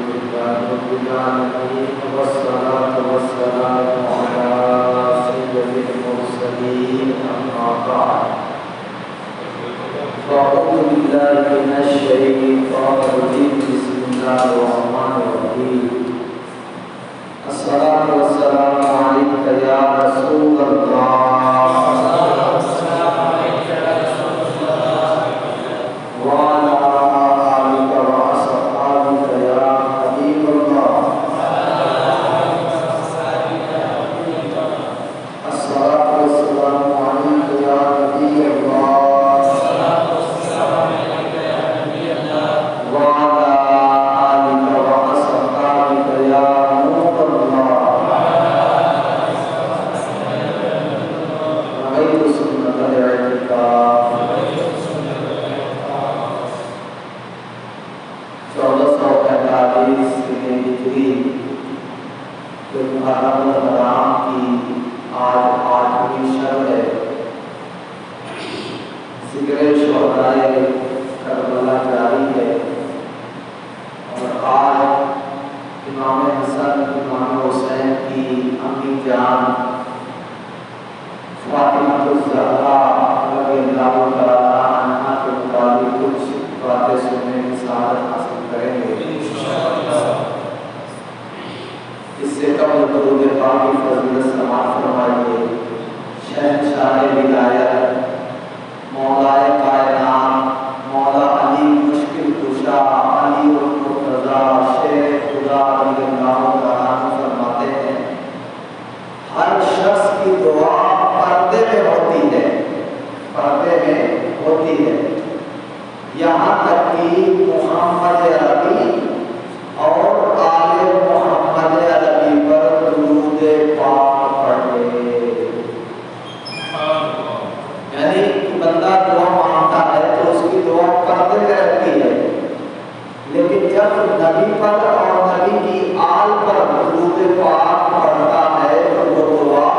لله رب العالمين والصلاة والسلام على سيد المرسلين أما بعد فأعوذ بالله من الشيطان الرجيم بسم الله الرحمن الرحيم الصلاة والسلام عليك يا رسول الله وعلى آلك وأصحابك يا حبيب الله الصلاة والسلام عليك يا نبي الله وعلى آلك وأصحابك يا نور الله رأيت سنة الاعتكاف 1445 ہجری جو محرم الحرام کی آج 8ویں شب ہے۔ ذکر شہدائے کربلا جاری ہے اور آج امام حسن امام حسین کی امی جان فاطمہ الزہرا رضی اللہ تعالیٰ عنہا کے متعلق کچھ باتیں سننے کی سعادت حاصل کریں گے۔ اس سے قبل درود پاک کی فضیلت سماعت فرمائیے۔ شہنشاہ ولایت مولائے کائنات مولا علی مشکل کشا علی المرتضیٰ شیر خدا رضی اللہ تعالیٰ عنہ فرماتے ہیں ہر شخص کی دعا پردے میں ہوتی ہے، پردے میں ہوتی ہے، یہاں تک کہ محمد عربی اور آل محمد عربی پر درود پاک پڑھے۔ یعنی بندہ دعا مانگتا ہے تو اس کی دعا پردے میں رہتی ہے، لیکن جب نبی پر اور نبی کی آل پر درود پاک پڑھتا ہے تو وہ دعا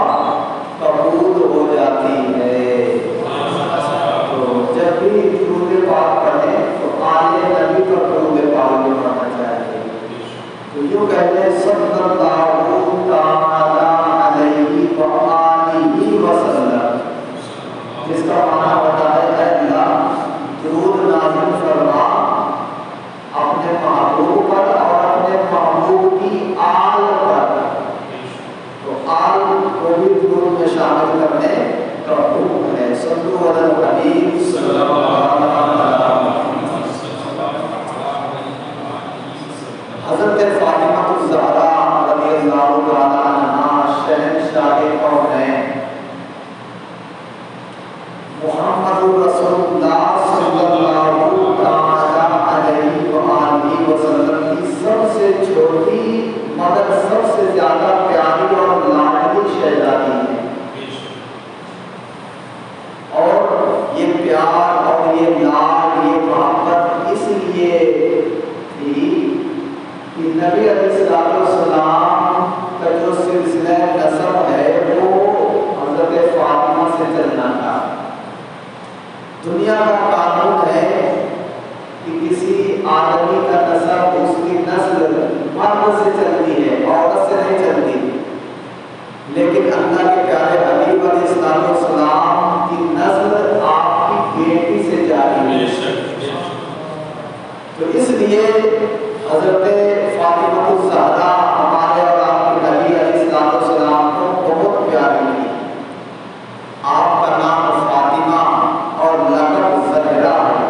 قبول ہو جاتی ہے۔ تو جب بھی درود پاک پڑھیں تو آل نبی پر درود پاک بھی پڑھنا چاہیے۔ تو یوں کہتے ہیں صلی اللہ تعالی علیہ وآلہ وسلم، جس کا معنی ہوتا ہے اے اللہ درود نازل فرما اپنے محبوب پر اور اپنے محبوب کی آل پر۔ تو آل کو بھی درود میں شامل کرنے کا حکم ہے۔ صلو علی الحبیب صلی اللہ علیہ وسلم۔ حضرت فاطمہ الزہرا رضی اللہ تعالیٰ عنہا شہنشاہ کونین محمد رسول اللہ صلی اللہ تعالیٰ علیہ وآلہ وسلم کی سب سے چھوٹی مگر سب سے زیادہ پیاری اور لاڈلی شہزادی ہے۔ اور یہ پیار اور یہ لاڈ یہ محبت اس لیے تھی کہ نبی علیہ السلام کا جو سلسلہ نسب ہے وہ حضرت فاطمہ سے چلنا تھا۔ دنیا کا قانون ہے کہ کسی آدمی کا نسب اس کی نسل مرد سے چلتی ہے، عورت سے نہیں چلتی، لیکن اللہ کے پیارے حبیب علیہ السلام کی نسل آپ کی بیٹی سے جاری ہے۔ تو اس لیے حضرت فاطمہ الزہرا ہمارے اور آپ کے نبی علیہ السلام کو بہت پیاری تھی۔ آپ کا نام فاطمہ اور لقب زہرا ہے،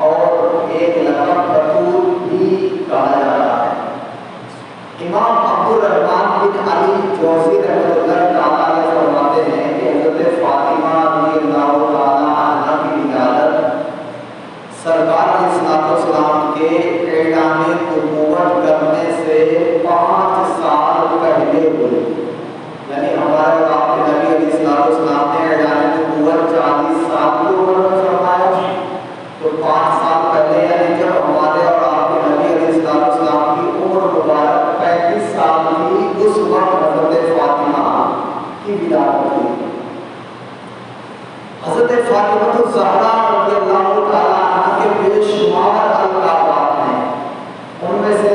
اور ایک لقب بطول بھی کہا جاتا ہے۔ امام عبدالرحمن بن علی جوزی رحمۃ اللہ تعالیٰ فرماتے ہیں کہ حضرت فاطمہ رضی اللہ تعالیٰ عنہا کی ولادت سرکار علیہ السلام کے اعلان نبوت کرنے سے 5 سال پہلے ہوئی۔ یعنی ہمارے آپ کے نبی علیہ السلام نے اعلان نبوت 40 سال کی عمر میں فرمایا، تو 5 سال پہلے یعنی جب ہمارے اور آپ کے نبی علیہ السلام کی عمر مبارک 35 سال تھی، اس وقت حضرت فاطمہ کی ولادت ہوئی۔ حضرت فاطمہ الزہرا رضی اللہ تعالیٰ عنہ کے بے شمار القابات ہیں، ان میں سے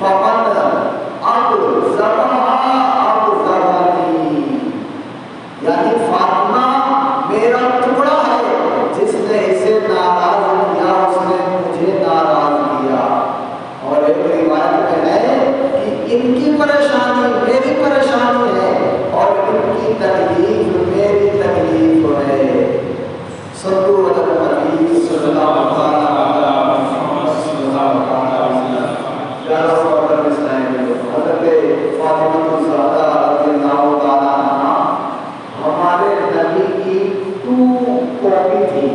فمن اب زبانی، یعنی فاطمہ میرا ٹکڑا ہے، جس نے اسے ناراض کیا اس نے مجھے ناراض کیا۔ اور ایک روایت میں ہے کہ ان کی پریشانی میری پریشانی ہے اور ان کی تکلیف میری تکلیف ہے۔ صلو علی النبی صلی اللہ علیہ وسلم۔ حضرت فاطمہ الزہرا رضی اللہ تعالیٰ عنہا ہمارے نبی کی کاپی تھی،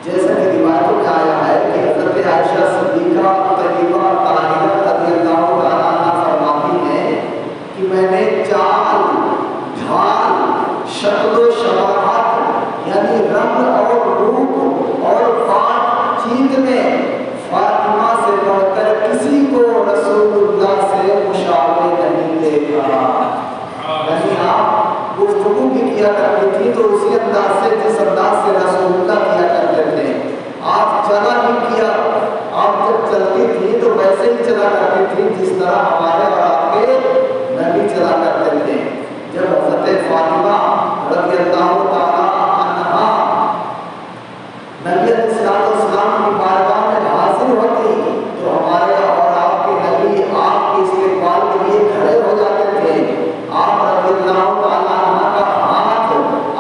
جیسا کہ روایتوں میں آیا ہے کہ حضرت عائشہ صدیقہ طیبہ طاہرہ رضی اللہ تعالیٰ عنہا فرماتی ہیں کہ میں نے چال، ڈھال، شکل و شباہت یعنی رنگ اور روپ اور بات چیت میں فاطمہ سے بڑھ کر کسی کو رسول اللہ سے مشابہ نہیں دیکھا۔ یعنی آپ گفتگو بھی کیا کرتی تھی تو اسی انداز سے جس انداز سے رسول اللہ کیا کرتے تھے، آپ چلا بھی کیا، آپ جب چلتی تھی تو ویسے ہی چلا کرتی تھی جس طرح ہمارے اور آپ کے نبی چلا کرتے تھے۔ جب حضرت فاطمہ رضی اللہ تعالیٰ عنہا نبی علیہ السلام کی بارگاہ میں حاضر ہوتی تو ہمارے اور آپ کے نبی آپ کے استقبال کے لیے کھڑے ہو جاتے تھے۔ آپ رضی اللہ تعالیٰ عنہ کا ہاتھ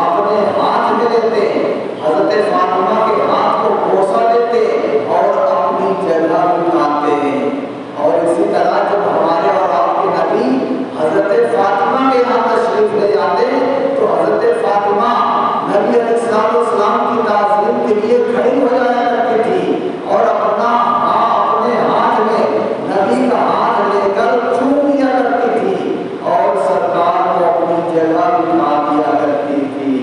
اپنے ہاتھ میں لیتے، حضرت فاطمہ کے ہاتھ کو بوسہ دیتے اور اپنی جگہ بٹھاتے۔ اور اسی طرح جب ہمارے اور آپ کے نبی حضرت فاطمہ کے یہاں تشریف لے جاتے تو حضرت فاطمہ نبی علیہ السلام کی تعظیم کے لیے کھڑی ہو جایا کرتی تھی اور اپنے ہاتھ میں نبی کا ہاتھ لے کر چوم لیا کرتی تھی اور سرکار کو اپنی جگہ بٹھا دیا کرتی تھی۔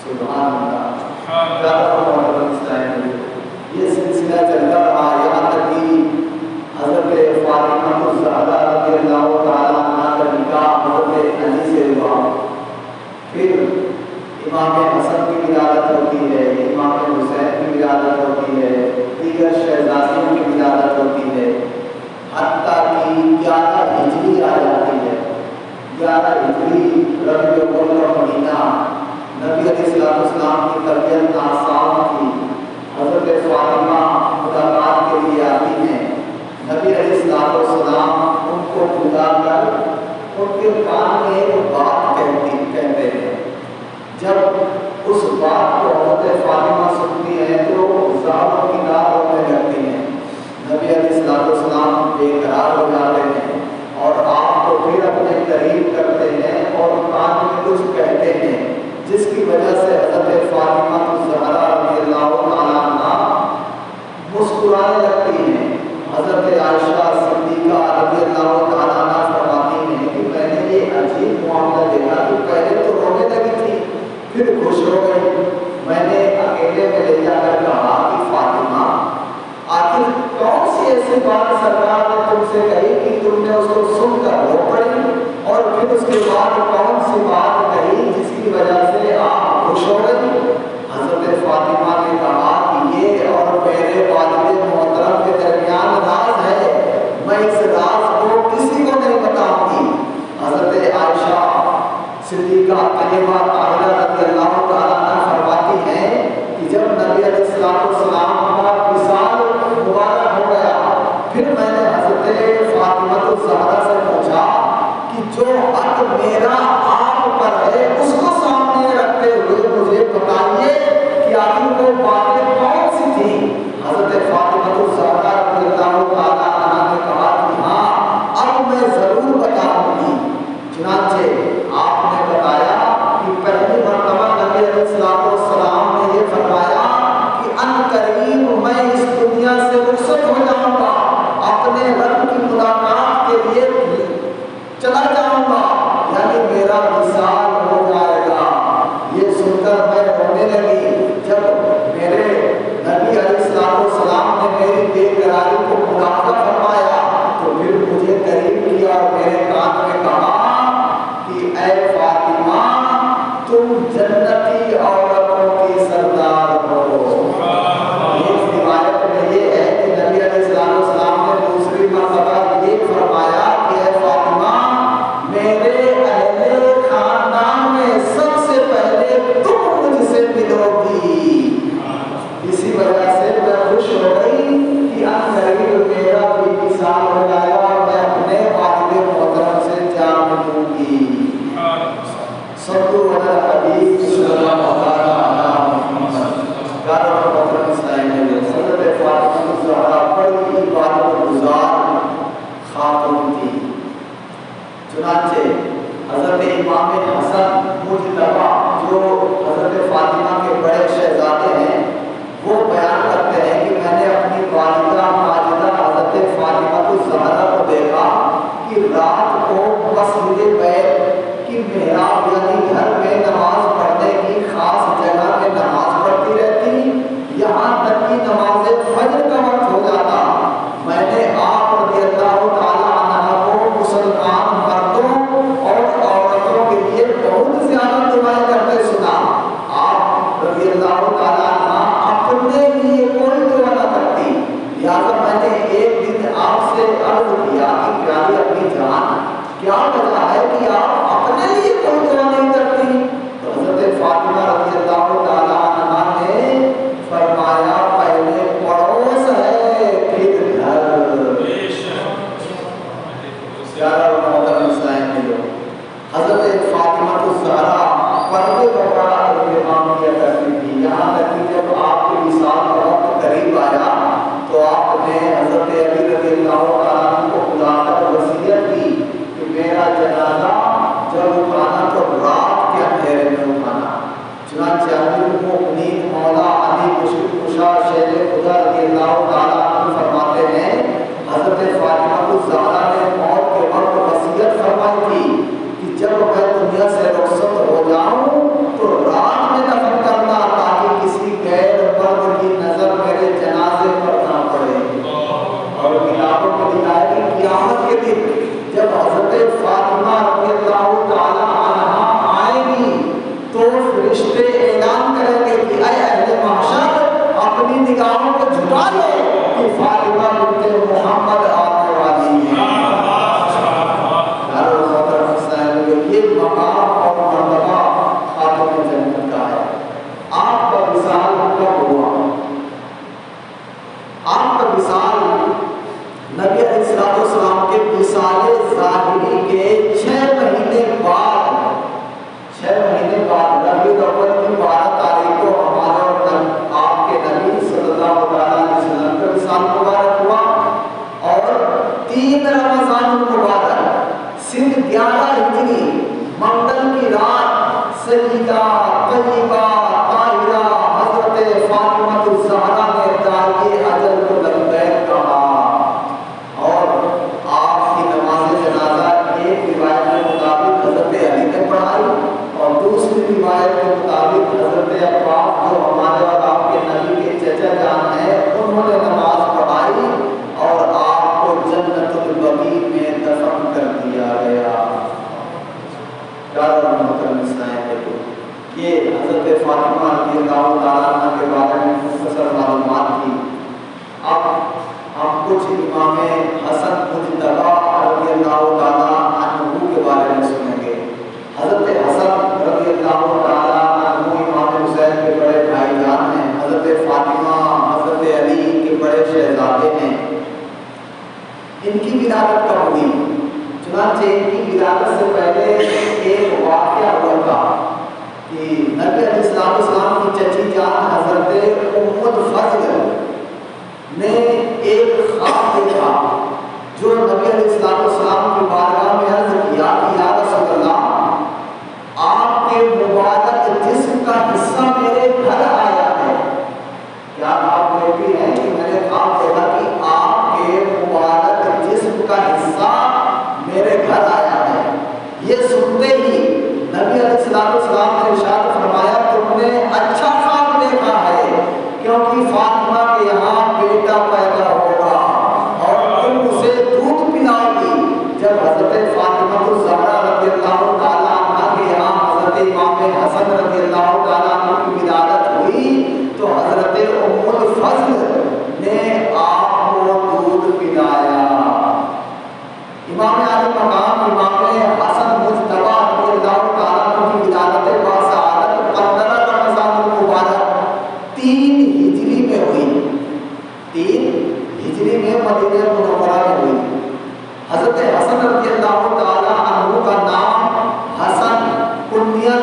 سبحان اللہ۔ یہ سلسلہ چلتا رہا یہاں تک کہ حضرت فاطمہ الزہرا رضی اللہ تعالیٰ عنہا کا نکاح حضرت علی سے ہوا۔ پھر امام حسن کی ولادت ہوتی ہے، امام حسین کی ولادت ہوتی ہے، دیگر شہزادیوں کی ولادت ہوتی ہے، حتیٰ کہ 11 ہجری آ جاتی ہے۔ 11 ہجری ربیع الاول کا مہینہ، نبی علیہ السلام کی طبیعت ناساز تھی۔ حضرت فاطمہ ملاقات کے لیے آتی ہیں، نبی علیہ السلام ان کو بلا کر ان کے کان میں ایک بات کہتے ہیں۔ جب اس بات کو حضرت فاطمہ سنتی ہیں تو زاروں کی داد ہونے لگتی ہیں۔ نبی علیہ السلام بے قرار ہو جاتے ہیں اور آپ کو پھر اپنے قریب کرتے ہیں اور کان میں کچھ کہتے ہیں، جس کی وجہ سے حضرت فاطمہ الزہرا رضی اللہ تعالیٰ عنہا مسکرانے لگتی ہیں۔ حضرت عائشہ صدیقہ رضی اللہ تعالیٰ عنہ فرماتی ہیں کہ میں نے یہ عجیب معاملہ دیکھا کہ پہلے تو رونے لگی تھی پھر خوش ہو گئی۔ میں نے اکیلے میں لے جا کر کہا کہ فاطمہ آخر کون سی ایسی بات سرکار نے تم سے کہی کہ تم نے اس کو سن کر رو پڑی، اور پھر اس کے بعد کون سی بات کہی جس کی وجہ سے آپ خوش ہو گئی؟ حضرت فاطمہ نے کہا کہ یہ اور میرے والد محترم کے درمیان راز ہے، میں اس راز کو کسی کو نہیں بتاؤں گی۔ حضرت عائشہ صدیقہ طیبہ طاہرہ رضی اللہ تعالیٰ عنہ فرماتی ہیں کہ جب نبی علیہ السلام کا وصال مبارک ہو گیا، پھر میں نے حضرت فاطمہ الزہرا سے پوچھا کہ جو حق میرا آپ پر ہے اس کو سامنے رکھتے ہوئے مجھے بتائیے کہ آخر وہ باتیں کون سی تھیں؟ حضرت فاطمہ الزہرا رضی اللہ تعالیٰ عنہ نے کہا کہ ہاں اب میں ضرور بتاؤں گی۔ چنانچہ آپ نے بتایا کہ پہلی مرتبہ نبی علیہ السلام نے یہ فرمایا کہ ان قریب میں اس دنیا سے رخصت ہو جاؤں گا، اپنے رب کی ملاقات کے لیے چلا جاؤں گا، یعنی میرا وصال ہو جائے گا۔ یہ سن کر میں رونے لگی۔ جب میرے نبی علیہ السلام نے میری بے قراری کو ملاحظہ فرمایا تو پھر مجھے قریب کیا اور میرے کان میں کہا کہ اے فاطمہ تم جنتی عورتوں کی سردار ہو۔ اس روایت میں یہ ہے کہ نبی علیہ السلام نے دوسری صلو علی الحبیب صلی اللہ علیہ وسلم. پیارے اور محترم اسلام بھائیو، حضرت فاطمہ الزہرا بڑی عبادت گزار خاتون تھی. چنانچہ حضرت امام حسن مجتبی جو حضرت فاطمہ کے بڑے شہزادے ہیں، وہ بیان کرتے ہیں کہ میں نے اپنی والدہ ماجدہ حضرت فاطمہ الزہرا کو دیکھا کہ رات کو مسجد بیت کی محراب یعنی گھر میں نماز پڑھنے کی خاص جگہ میں نماز پڑھتی رہتی، یہاں تک کہ نماز فجر کا وقت ہو جاتا. میں نے آپ رضی اللہ تعالیٰ عنہ کو مسلمان مردوں اور عورتوں کے لیے بہت زیادہ دعائیں کرتے سنا. آپ رضی اللہ تعالیٰ عنہ اپنے لیے کوئی دعا نہ کرتی، لہٰذا میں نے ایک دن آپ سے عرض کیا کہ پیاری اپنی جان، کیا وجہ ہے کہ آپ اپنے لیے کوئی دعا نہیں کرتی؟ تو حضرت فاطمہ رضی اللہ تعالیٰ عنہ نے فرمایا پہلے پڑوس ہے پھر گھر. پیارا اور محترم اسلام بھائیو، حضرت فاطمہ الزہرا پردے کا بڑا اہتمام کیا کرتی تھی. یہاں تک کہ جب آپ کے وصال کا وقت قریب آیا تو آپ نے حضرت علی رضی اللہ تعالیٰ عنہ کو بلا کر وصیت کی کہ میرا جنازہ جب اٹھانا تو رات کے اندھیرے میں اٹھانا. چنانچہ امیر المؤمنین مولا علی مشرق کشا شیر خدا رضی اللہ تعالیٰ عنہ فرماتے ہیں حضرت فاطمہ الزہرا نے موت کے وقت وصیت فرمائی تھی کہ جب میں دنیا سے رخصت ہو جاؤں تو رات میں دفن کرنا تاکہ کسی غیر مرد کی نظر میرے جنازے پر نہ پڑے. اور کتابوں میں لکھا ہے کہ قیامت کے دن جب حضرت فاطمہ رضی اللہ تعالیٰ عنہ آئے گی تو فرشتے اعلان کریں گے کہ اے اہل محشر اپنی نگاہوں کو جھکا لو کہ فاطمہ بنت محمد آنے والی ہے. یہ مقام اور مرتبہ خاتون جنت کا ہے. آپ کا وصال کب ہوا؟ آپ کا وصال نبی علیہ السلام کے وصال ظاہری کے 6 مہینے بعد ربیع الاول کی 12 تاریخ کو ہمارے اور آپ کے نبی صلی اللہ علیہ وسلم کا وصال مبارک ہوا اور 3 رمضان المبارک سن 11 ہجری منگل کی رات سیدہ طیبہ طاہرہ حضرت فاطمہ الزہرا نے داعی اجل کو لبیک کہا اور آپ کی نماز جنازہ ایک روایت کے مطابق حضرت علی نے پڑھائی اور دوسری روایت کے مطابق حضرت عباس جو ہمارے اور آپ کے نبی کے چچا جان ہیں انہوں نے نماز پڑھائی اور آپ کو جنت البقیع میں دفن کر دیا گیا. پیارے اور محترم اسلام بھائیو، یہ حضرت فاطمہ رضی اللہ تعالیٰ عنہ کے بارے میں مختصر معلومات کی. اب ہم کچھ امام حسن مجتبی رضی اللہ تعالیٰ عنہ کے بارے میں سنیں گے. حضرت حسن رضی اللہ تعالیٰ عنہ امام حسین کے بڑے بھائی جان ہیں. حضرت فاطمہ حضرت علی کے بڑے شہزادے ہیں. ان کی ولادت کب ہوئی؟ چنانچہ ان کی ولادت سے پہلے ایک واقعہ ہوا تھا کہ نبی علیہ السلام کی چچی جان حضرت ام الفضل نے ایک خواب دیکھا جو نبی علیہ السلام کی بارگاہ میں عرض کیا کہ یا رسول اللہ، آپ کے مبارک جسم کا حصہ میرے گھر آیا ہے. کیا آپ کہتی ہیں کہ میں نے خواب دیکھا کہ آپ کے مبارک جسم کا حصہ میرے گھر آیا ہے؟ یہ سنتے ہی نبی علیہ السلام نے ارشاد فرمایا تم نے اچھا خواب دیکھا ہے کیونکہ فاطمہ کے یہاں بیٹا پیدا ہوگا اور تم اسے دودھ پلاؤ گی. جب حضرت فاطمہ الزہرا رضی اللہ تعالیٰ عنہ کے یہاں حضرت امام حسن رضی اللہ تعالیٰ عنہ کی ولادت ہوئی تو حضرت ام الفضل نے آپ کو دودھ پلایا. امام عالی مقام امام حسن مجتبی رضی اللہ تعالیٰ عنہ کی ولادت باسعادت 15 رمضان المبارک 3 ہجری میں ہوئی. 3 ہجری میں مدینہ منورہ میں ہوئی. حضرت حسن رضی اللہ تعالیٰ عنہ کا نام حسن کنیہ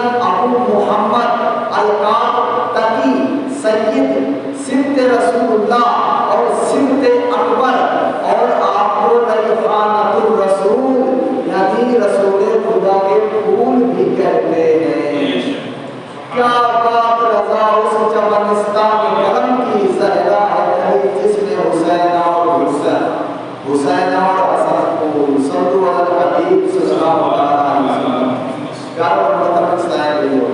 کیا بات رضا اس چمنستان کرم کی، زہرا ہے کہیں جس میں حسین اور حسین اور حسن کو صلو علی الحبیب صلی اللہ علیہ وسلم. پیارے اور محترم اسلام بھائیو،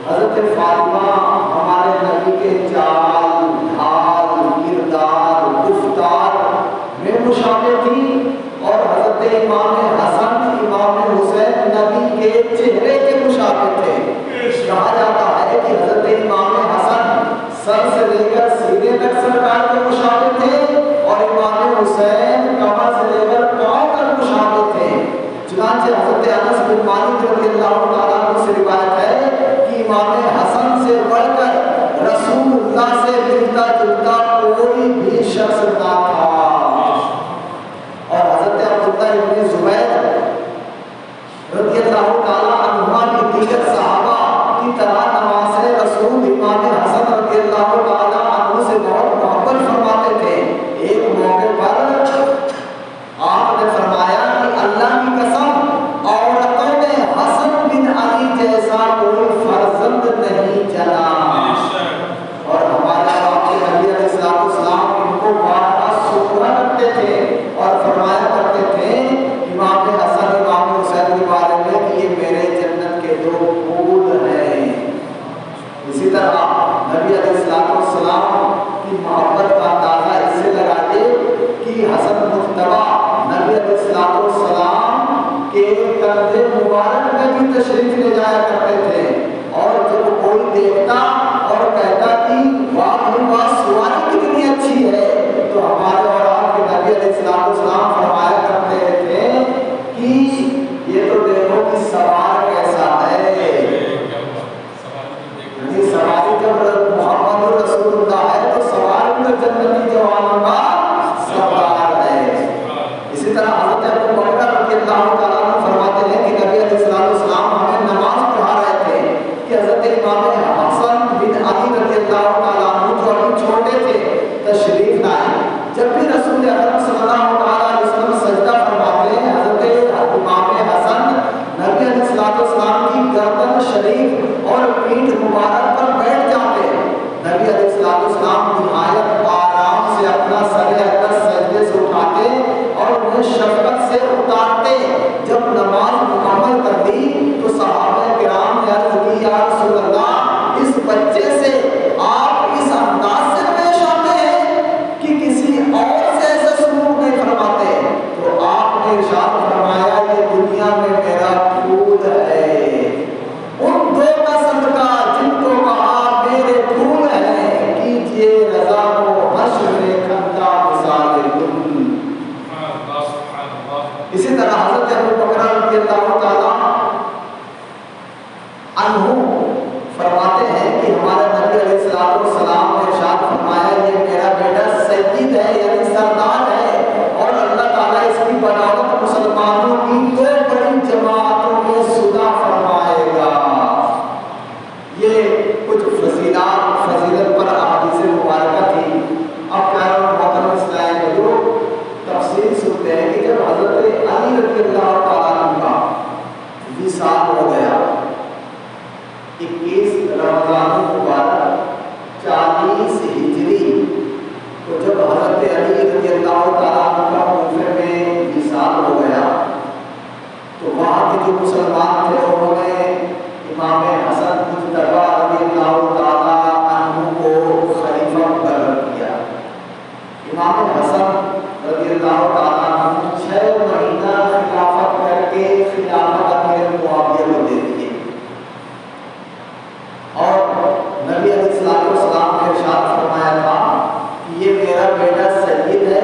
حضرت فاطمہ ہمارے نبی کے چال ڈھال کردار گفتار میں مشابہ تھی، اور حضرت امام حسن امام حسین نبی کے چہرے کے مشابہ تھے. کہا جاتا ہے کہ حضرت امام حسن سر سے لے کر سینے تک سرکار کے مشابہ تھے، اور امام حسین کمر سے لے کر پاؤں تک مشابہ تھے. چنانچہ حضرت انس بن مالک رضی اللہ تعالیٰ عنہ سے روایت ہے کہ امام حسن سے بڑھ کر رسول اللہ سے ملتا جلتا کوئی بھی شخص نہ تھا. اور حضرت عبداللہ ابن زبیر رضی اللہ تعالیٰ عنہما کی دیگر صحابہ کی طرح نواز رسول امام حسن رضی اللہ تعالیٰ عنہ سے بہت محبت فرماتے تھے. ایک موقع پر آپ نے فرمایا کہ اللہ کی قسم عورتوں میں حسن بن علی جیسا کوئی فرزند نہیں جنا. اور ہمارے آپ کے نبی علیہ السلام ان کو بارہا سکھا کرتے تھے اور فرمایا کرتے تھے امام حسن امام حسین کے بارے میں کہ یہ میرے جنت کے دو پھول ہیں. اسی طرح نبی علیہ السلام کی محبت کا اندازہ اس سے لگائیے کہ حسن مجتبی نبی علیہ السلام کے کندھے مبارک میں بھی تشریف لے جایا کرتے تھے، اور جب کوئی دیکھتا اور کہتا کہ واہ واہ سواری کتنی اچھی ہے، تو ہمارے اور آپ کے نبی علیہ السلام فرمایا کرتے تھے کہ یہ تو دیکھو کہ سوار کیسا ہے. یعنی سواری جب محمد رسول اللہ ہے تو سوار بھی جنتی جوانوں کا سردار ہے. اسی طرح حضرت ابو بکر رضی اللہ تعالیٰ عنہ فرماتے ہیں کہ نبی علیہ السلام ہمیں نماز پڑھا رہے تھے کہ حضرت امام حسن بن علی رضی اللہ تعالیٰ عنہ جو ابھی چھوٹے تھے تشریف لائے. جب بھی رسول اکرم صلی اللہ علیہ وسلم سجدہ فرماتے ہیں، حضرت امام حسن نبی علیہ السلام کی گردن شریف اور پیٹھ مبارک پر بیٹھ جاتے. نبی علیہ السلام نہایت آرام سے اپنا سر اقدس سجدے سے اٹھاتے اور انہیں شفقت سے اتارتے. جب نماز مکمل کر دی تو صحابہ کرام نے عرض کی یا رسول اللہ، اس بچے سے آپ اس انداز سے پیش آتے ہیں کہ کسی اور سے ایسا سلوک نہیں فرماتے. تو آپ نے ارشاد فرمایا یہ دنیا میں میرا پھول ہے، ان دو کا صدقہ جن کو کہا میرے پھول ہیں، کیجئے رضا کو حشر میں کھنتا مثال گل. اسی طرح حضرت ابو بکر رضی اللہ تعالیٰ عنہ فرماتے ہیں کہ ہمارے نبی علیہ السلام نے ارشاد فرمایا یہ میرا بیٹا سید ہے، یعنی سردار ہے، اور اللہ تعالیٰ اس کی بدولت مسلمانوں کی دو بڑی جماعتوں میں صلح فرمائے گا. یہ کچھ فضیلت پر احادیث مبارکہ تھی. اب پیارے اور محترم اسلام بھائیو، تفصیل سنتے ہیں کہ جب حضرت علی رضی اللہ تعالیٰ عنہ کا وصال ہو گیا 21 رمضان المبارک 40 ہجری، تو جب حضرت علی رضی اللہ تعالیٰ عنہ کا کوفے میں وصال ہو گیا تو وہاں کے جو مسلمان تھے انہوں نے امام حسن مجتبی رضی اللہ تعالیٰ عنہ کو خلیفہ مقرر کیا. امام حسن رضی اللہ تعالیٰ عنہ 6 مہینہ خلافت کر کے خلافت امیر معاویہ کو دے دیے، اور نبی علیہ السلام نے ارشاد فرمایا تھا کہ یہ میرا بیٹا سید ہے،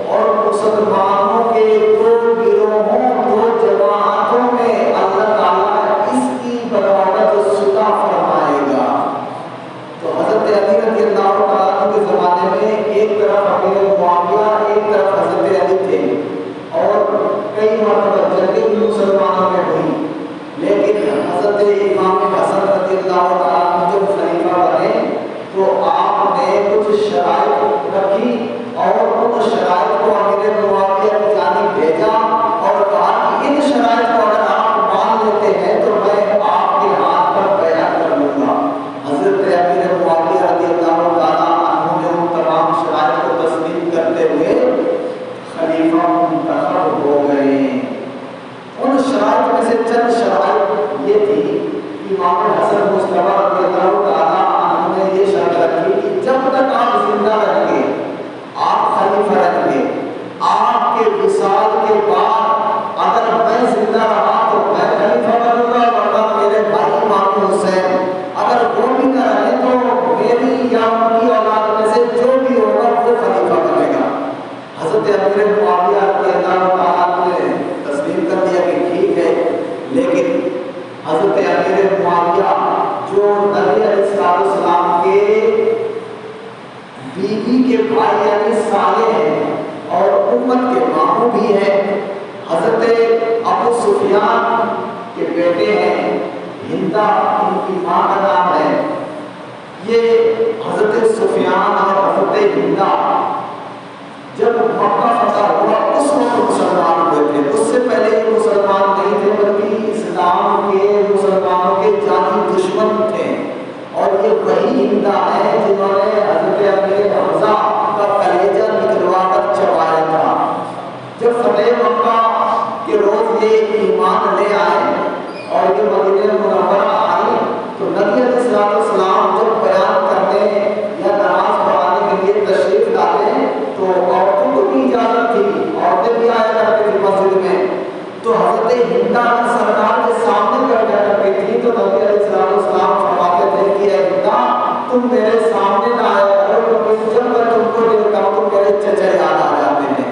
اور مسلمانوں کے دو گروہوں دو جماعتوں میں اللہ تعالیٰ اس کی بدولت صلح فرمائے گا. تو حضرت علی رضی اللہ تعالیٰ کے زمانے میں ایک طرف امیر معاویہ ایک طرف حضرت علی تھے، اور کئی مرتبہ جنگیں بھی مسلمانوں میں ہوئی، لیکن حضرت امام حسن رضی اللہ تعالیٰ جب خلیفہ بنے تو آپ نے کچھ شرائط رکھی اور ان شرائط کو امیر معاویہ کی جانب بھیجا اور کہا کہ ان شرائط کو اگر آپ مان لیتے ہیں تو میں آپ کے ہاتھ پر بیعت کر لوں گا. حسن مصطفیٰ رضی اللہ تعالیٰ عنہ نے یہ شرط رکھی کہ جب تک آپ زندہ رہیں گے آپ خلیفہ رہیں گے، آپ کے وصال کے بعد اگر میں زندہ رہا تو میں خلیفہ بنوں گا، ورنہ میرے بھائی امام حسین اگر وہ بھی نہ رہے تو میری یا ان کی اولاد میں سے جو بھی ہوگا وہ خلیفہ بنے گا۔ حضرت امیر معاویہ رضی اللہ تعالیٰ نے تسلیم کر دیا کہ ٹھیک ہے، لیکن حضرت امیر معاویہ جو نبی علیہ السلام کے بیوی کے بھائی یعنی صالح ہیں اور امت کے ماموں بھی ہیں، حضرت ابو سفیان کے بیٹے ہیں، ہندا ان کی ماں کا نام ہے۔ یہ حضرت سفیان اور حضرت ہندا جب مکہ فتح ہوا اس وقت مسلمان ہوئے تھے، اس سے پہلے یہ مسلمان نہیں تھے بلکہ اسلام کے مسلمانوں کے جانی دشمن تھے، اور یہ وہی ہندا ہے جنہوں نے حضرت امیر حمزہ کا کلیجہ نکلوا کر چبایا تھا۔ جب فتح مکہ کے روز یہ ایمان لے آئے اور یہ مدینہ منورہ آئی تو نبی علیہ السلام جب بیان کرنے یا نماز پڑھانے کے لیے تشریف لاتے تو عورتوں کو بھی اجازت تھی، عورتیں بھی آیا کرتی تھی مسجد میں، تو حضرت ہندا سرکار کے سامنے بیٹھ جایا کرتی تھی تو نبی علیہ السلام فرماتے تھے کہ اے ہندا تم میرے سامنے نہ آیا کرو، کیونکہ جب میں تم کو دیکھتا ہوں تو میرے چچا یاد آ جاتے ہیں،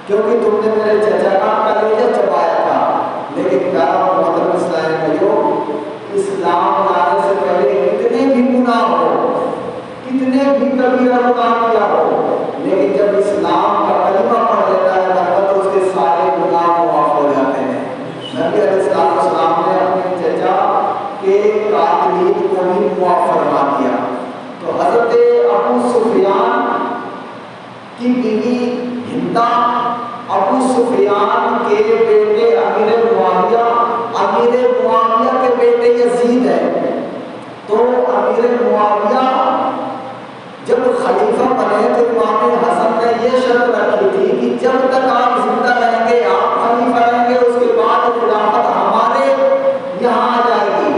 کیونکہ تم نے میرے چچا کا کلیجہ چبایا تھا۔ لیکن پیارا محترم اسلام بھائیو، اسلام لانے سے پہلے کتنے بھی گناہ ہو، کتنے بھی کبیرہ گناہ کیا ہو، لیکن جب اسلام کا کلمہ پڑھ لیتا ہے بندہ تو اس کے سارے گناہ معاف ہو جاتے ہیں۔ نبی علیہ السلام نے اپنے چچا کے قاتلین کو بھی معاف فرما دیا۔ تو حضرت ابو سفیان کی بیوی ہندا ابو سفیان کے بیٹے امیر معاویہ کے بیٹے یزید ہے، تو امیر معاویہ جب خلیفہ بنے تو امام حسن نے یہ شرط رکھی تھی کہ جب تک آپ زندہ رہیں گے آپ خلیفہ رہیں گے، اس کے بعد خلافت ہمارے یہاں آ جائے گی،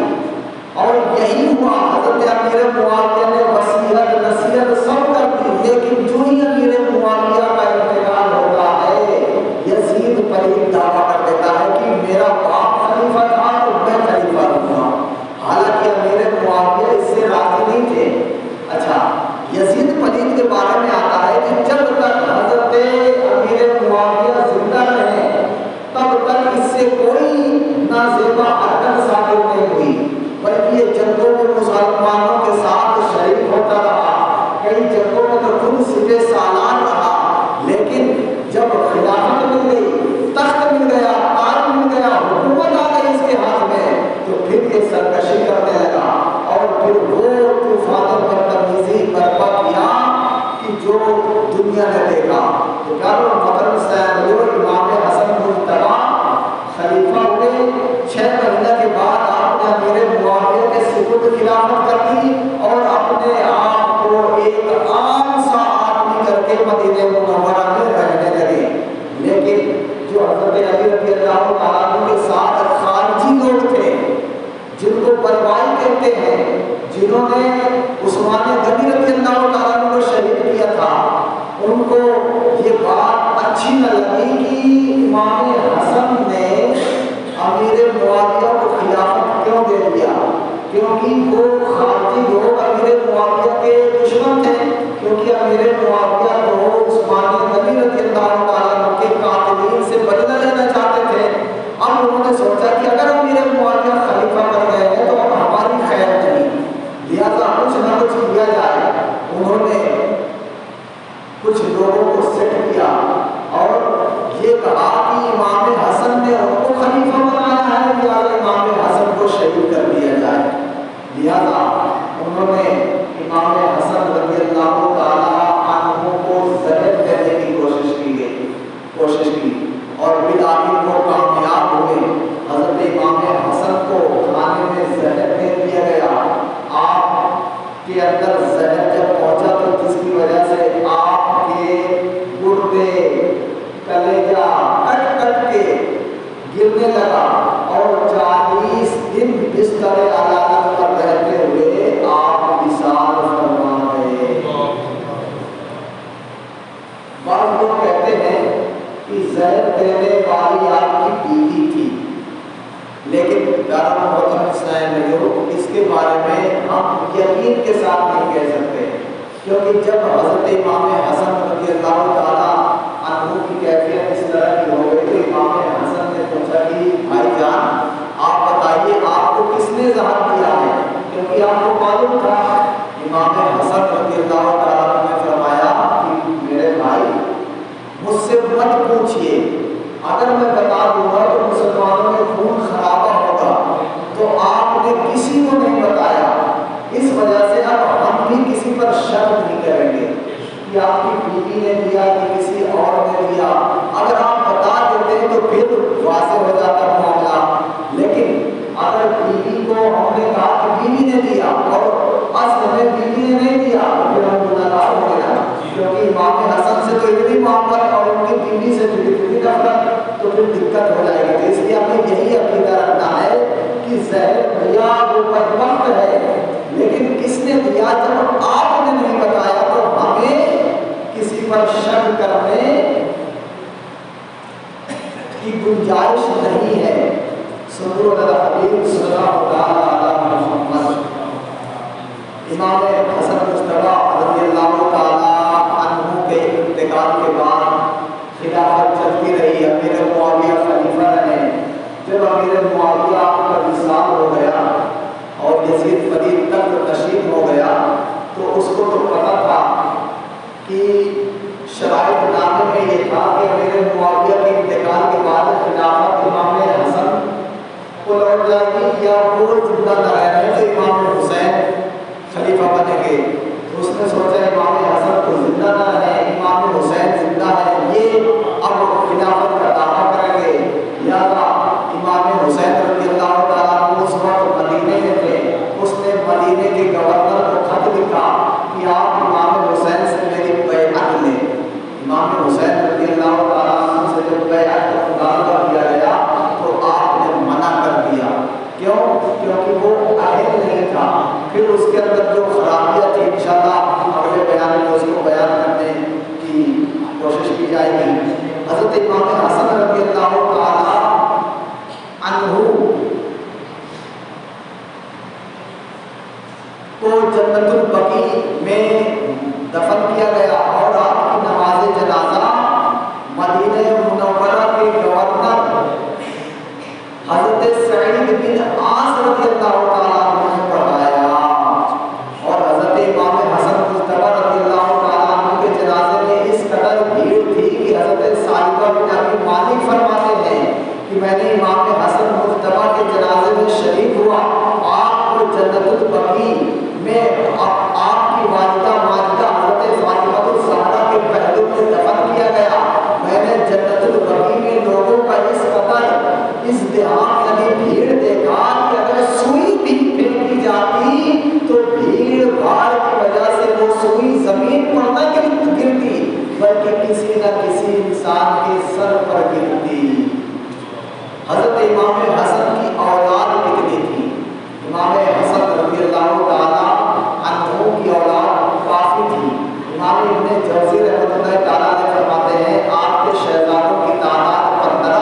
اور یہی ہوا۔ حضرت امیر معاویہ نے وصیت نصیحت سب کر دی، لیکن جو ہی امیر معاویہ کا انتقال ہوتا ہے یزید پلید دعویٰ کر دیتا ہے کہ میرا باپ خلیفہ تھا تو میں خلیفہ ہوں، حالانکہ امیر معاویہ اس سے راضی نہیں تھے۔ اچھا، یزید پلید کے بارے میں آتا ہے کہ جب تک حضرت امیر معاویہ زندہ رہے تب تک اس سے کوئی نازیبا حرکت ثابت نہیں ہوئی، بلکہ یہ جنگوں میں مسلمانوں کے ساتھ شریک ہوتا رہا، کئی جنگوں میں تو خود سپہ سالار رہا، لیکن جب خلافت مل گئی، تخت مل گیا، تاج مل گیا، حکومت آ گئی اس کے ہاتھ میں، تو پھر یہ سرکشی کرنے لگا اور پھر وہ طوفان بدتمیزی برپا کیا کہ جو دنیا نے دیکھا۔ تو پیارو محترم اسلامیو، امام حسن مجتبی خلیفہ ہوئے، 6 مہینہ کے بعد آپ نے امیر معاویہ کے سپرد خلافت کر دی اور اپنے آپ کو ایک عام سا آدمی کر کے مدینہ منورہ میں رہنے لگے۔ لیکن جو حضرت علی رضی اللہ تعالیٰ کے ساتھ خارجی لوگ تھے جن کو بروائی کہتے ہیں، جنہوں نے عثمان غنی رضی اللہ تعالیٰ کو شہید کیا تھا، ان کو یہ بات اچھی نہ لگی کہ امام حسن نے امیر معاویہ کو خلافت کیوں دے دیا، کیونکہ وہ خارجی لوگ امیر معاویہ کے دشمن تھے، کیونکہ امیر معاویہ تو عثمان غنی رضی اللہ تعالیٰ کے قاتلین سے بدلہ لینا چاہتے تھے۔ اب انہوں نے سوچا کہ اگر امیر معاویہ خلیفہ بن گئے ہیں تو اب ہماری خیر نہیں، لہذا کچھ نہ کچھ کیا جائے۔ انہوں نے کچھ لوگوں کو سیٹ کیا اور یہ کہا کہ امام حسن نے ان کو خلیفہ بنایا ہے، لہذا امام حسن کو شہید کر دیا جائے۔ لہذا انہوں نے امام حسن رضی اللہ تعالیٰ عنہ کو زہر دینے کی کوشش کی اور بالآخر وہ کامیاب ہوئے۔ حضرت امام حسن کو کھانے میں زہر دے دیا گیا۔ آپ کے اندر زہر جب پہنچا تو جس کی وجہ سے آپ کے گردے کلیجہ کٹ کٹ کے گرنے لگا اور 40 دن بستر عدالت پر کیونکہ جب حضرت امام حسن رضی اللہ تعالیٰ عنہ کی کیفیت اس طرح کی ہو گئی تو امام حسن نے پوچھا کہ بھائی جان آپ بتائیے آپ کو کس نے ظاہر کیا ہے، کیونکہ آپ کو معلوم تھا۔ امام حسن رضی اللہ تعالیٰ عنہ نے فرمایا کہ میرے بھائی مجھ سے مت پوچھئے، اگر میں بتا دوں گا تو مسلمانوں میں خون خرابہ ہوگا، تو آپ نے کسی کو نہیں بتایا، اس وجہ سے اب ہم بھی کسی پر شک نہیں کریں گے کہ آپ کی بیوی نے دیا کہ کسی اور نے دیا۔ اگر آپ بتا دیتے تو پھر واضح ہو جاتا معاملہ، لیکن اگر بیوی کو ہم نے کہا کہ بیوی نے دیا اور اصل میں بیوی نے نہیں دیا تو پھر ہم گناہگار ہو گئے، کیونکہ امام حسن سے تو اتنی محبت اور ان کی بیوی سے اتنی نفرت، تو پھر دقت ہو جائے گی۔ تو اس لیے ہمیں یہی عقیدہ رکھنا ہے کہ زہر دیا وہ بدبخت ہے، لیکن کس نے دیا جب آپ نے نہیں بتایا تو ہمیں کسی پر شک کرنے کی گنجائش نہیں ہے۔ صلی اللہ حبیب صلی اللہ علیہ محمد۔ امام حسن مصطفیٰ رضی اللہ تعالیٰ عنہ کے انتقال کے بعد خلافت چلتی رہی، امیر معاویہ خلیفہ رہے۔ جب امیر معاویہ کا وصال ہو گیا اور یزید فرید تک تشریف ہو گیا تو اس کو تو پتہ تھا کہ شرائط نامے میں یہ تھا کہ امیر معاویہ کے انتقال کے بعد خلافت امام حسن کو لوٹ جائے گی یا وہ زندہ نہ رہے تو امام حسین خلیفہ بنے گے۔ تو اس نے سوچا امام حسن کو زندہ نہ رہے، امام حسین زندہ ہے، یہ اب خلافت کا دعویٰ کریں گے، لہٰذا امام حسین رضی اللہ تعالیٰ عنہ اس وقت مدینے میں تھے۔ اس نے مدینے کے گورنر کو خط لکھا کہ آپ امام حسین سے میری بیعت لیں۔ امام حسین رضی اللہ تعالیٰ عنہ سے جب بیعت کا مطالبہ کیا گیا تو آپ نے منع کر دیا۔ کیوں؟ کیونکہ وہ اہل نہیں تھا۔ پھر اس کے اندر جو خرابیاں تھی انشاءاللہ اگلے بیان میں اس کو بیان کرنے کی کوشش کی جائے گی۔ حضرت امام حسن رضی اللہ تعالیٰ عنہ کو جنت البقیع میں دفن کیا گیا اور آپ کی نماز جنازہ مدینہ منورہ کے گورنر حضرت سعید بن عاص رضی اللہ تعالیٰ عنہ نے پڑھایا، اور حضرت امام حسن مصطفیٰ رضی اللہ تعالیٰ عنہ کے جنازے میں اس قدر بھیڑ تھی کہ حضرت صاحبہ بن ابی مالک فرماتے ہیں کہ میں نے امام حسن مصطفیٰ کے جنازے میں شریک ہوا، آپ کو جنت البقیع میں آپ کی والدہ ماجدہ حضرت فاطمہ الزہرا کے پہلو میں دفن کیا گیا۔ میں نے جنت البقیع میں لوگوں کا اس قدر ازدحام یعنی بھیڑ دیکھا کہ اگر سوئی بھی پھینکی جاتی تو بھیڑ بھاڑ کی وجہ سے وہ سوئی زمین پر نہ گرتی بلکہ کسی نہ کسی انسان کے سر پر گرتی۔ حضرت امام حسن کی اولاد کتنی تھی؟ امام حسن رضی اللہ تعالیٰ عنہ کی اولاد کافی تھی۔ امام ابن جوزی رحمۃ اللہ تعالیٰ نے فرماتے ہیں آپ کے شہزادوں کی تعداد 15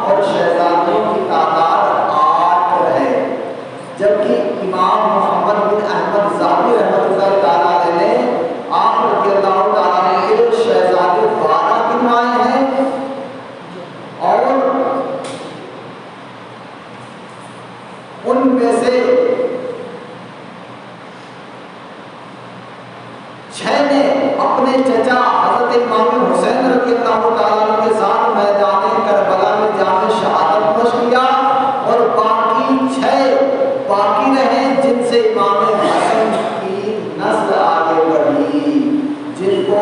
اور شہزادوں کی تعداد 8 ہے، جبکہ امام محمد بن احمد ظاہری رحمۃ اللہ تعالیٰ نے آپ رضی اللہ تعالیٰ کے شہزادے 12 گنوائے ہیں اور ان میں سے 6 نے اپنے چچا حضرت امام حسین رضی اللہ تعالیٰ عنہ کے ساتھ میدان کربلا میں جام شہادت نوش کیا، اور باقی 6 باقی رہے جن سے امام حسن کی نسل آگے بڑھی، جن کو